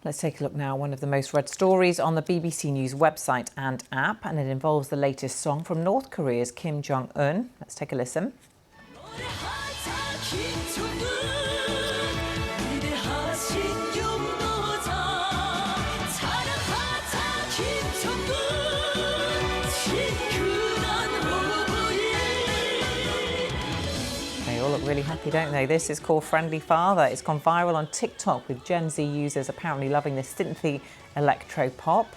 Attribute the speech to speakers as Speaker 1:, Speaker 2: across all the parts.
Speaker 1: Let's take a look now at one of the most read stories on the BBC News website and app, and it involves the latest song from North Korea's Kim Jong Un. Let's take a listen. They all look really happy, don't they? This is called Friendly Father. It's gone viral on TikTok, with Gen Z users apparently loving this synthy electro-pop,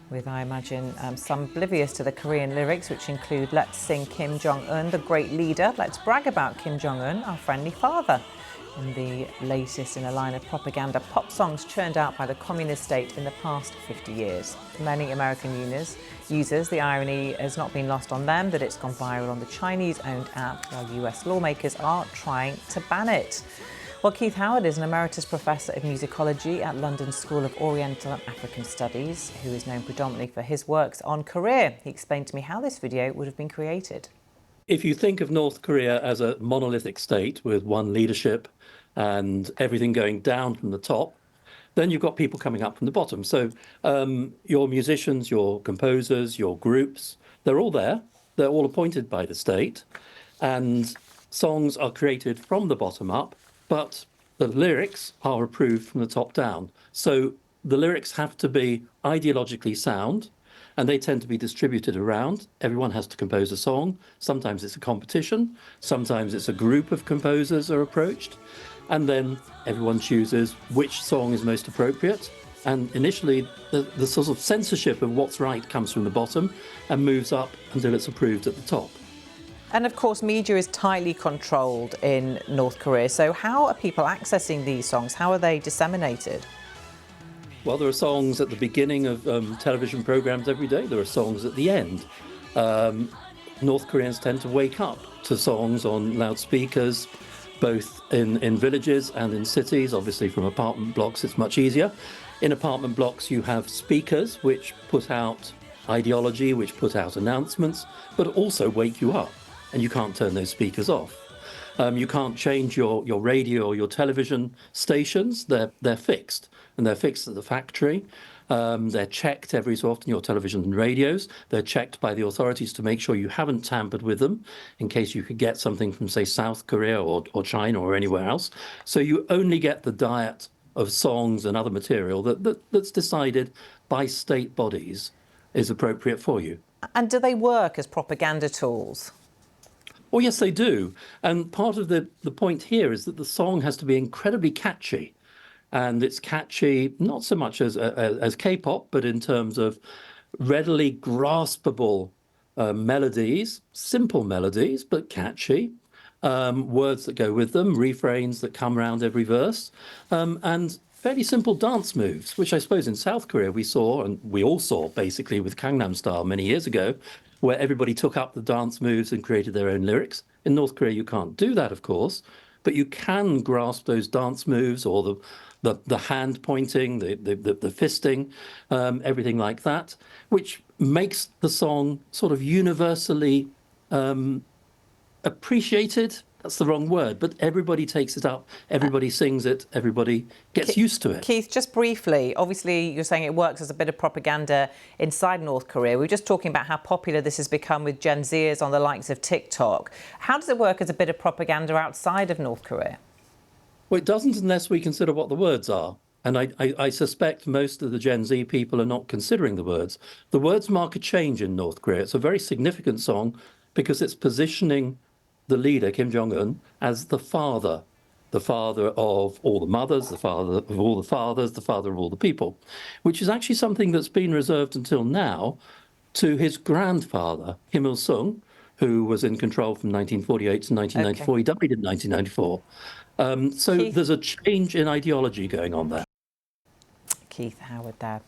Speaker 1: with, I imagine, some oblivious to the Korean lyrics, which include "Let's sing Kim Jong Un, the great leader. Let's brag about Kim Jong Un, our friendly father." And the latest in a line of propaganda pop songs churned out by the communist state in the past 50 years. For many American users, the irony has not been lost on them that it's gone viral on the Chinese-owned app, while US lawmakers are trying to ban it. Well, Keith Howard is an emeritus professor of musicology at London School of Oriental and African Studies, who is known predominantly for his works on Korea. He explained to me how this video would have been created.
Speaker 2: If you think of North Korea as a monolithic state with one leadership and everything going down from the top, then you've got people coming up from the bottom. So your musicians, your composers, your groups, they're all there. They're all appointed by the state, and songs are created from the bottom up, but the lyrics are approved from the top down. So the lyrics have to be ideologically sound, and they tend to be distributed around. Everyone has to compose a song. Sometimes it's a competition. Sometimes it's a group of composers are approached. And then everyone chooses which song is most appropriate. And initially, the sort of censorship of what's right comes from the bottom and moves up until it's approved at the top.
Speaker 1: And of course, media is tightly controlled in North Korea. So how are people accessing these songs? How are they disseminated?
Speaker 2: Well, there are songs at the beginning of television programs every day. There are songs at the end. North Koreans tend to wake up to songs on loudspeakers, both in villages and in cities. Obviously, from apartment blocks, it's much easier. In apartment blocks, you have speakers which put out ideology, which put out announcements, but also wake you up, and you can't turn those speakers off. You can't change your radio or your television stations. They're fixed, and they're fixed at the factory. They're checked every so often, your television and radios. They're checked by the authorities to make sure you haven't tampered with them, in case you could get something from, say, South Korea or China or anywhere else. So you only get the diet of songs and other material that's decided by state bodies is appropriate for you.
Speaker 1: And do they work as propaganda tools?
Speaker 2: Oh, yes, they do. And part of the point here is that the song has to be incredibly catchy. And it's catchy not so much as K-pop, but in terms of readily graspable melodies, simple melodies, but catchy, words that go with them, refrains that come around every verse, and fairly simple dance moves, which I suppose in South Korea we saw, and we all saw basically with Gangnam Style many years ago, where everybody took up the dance moves and created their own lyrics. In North Korea, you can't do that, of course, but you can grasp those dance moves or the hand pointing, the fisting, everything like that, which makes the song sort of universally appreciated. That's the wrong word, but everybody takes it up, everybody sings it, everybody gets used to it.
Speaker 1: Keith, just briefly, obviously you're saying it works as a bit of propaganda inside North Korea. We were just talking about how popular this has become with Gen Zers on the likes of TikTok. How does it work as a bit of propaganda outside of North Korea?
Speaker 2: Well, it doesn't unless we consider what the words are. And I suspect most of the Gen Z people are not considering the words. The words mark a change in North Korea. It's a very significant song because it's positioning the leader, Kim Jong Un, as the father of all the mothers, the father of all the fathers, the father of all the people, which is actually something that's been reserved until now to his grandfather, Kim Il-sung, who was in control from 1948 to 1994. Okay. He died in 1994. So Keith, there's a change in ideology going on there.
Speaker 1: Keith Howard there.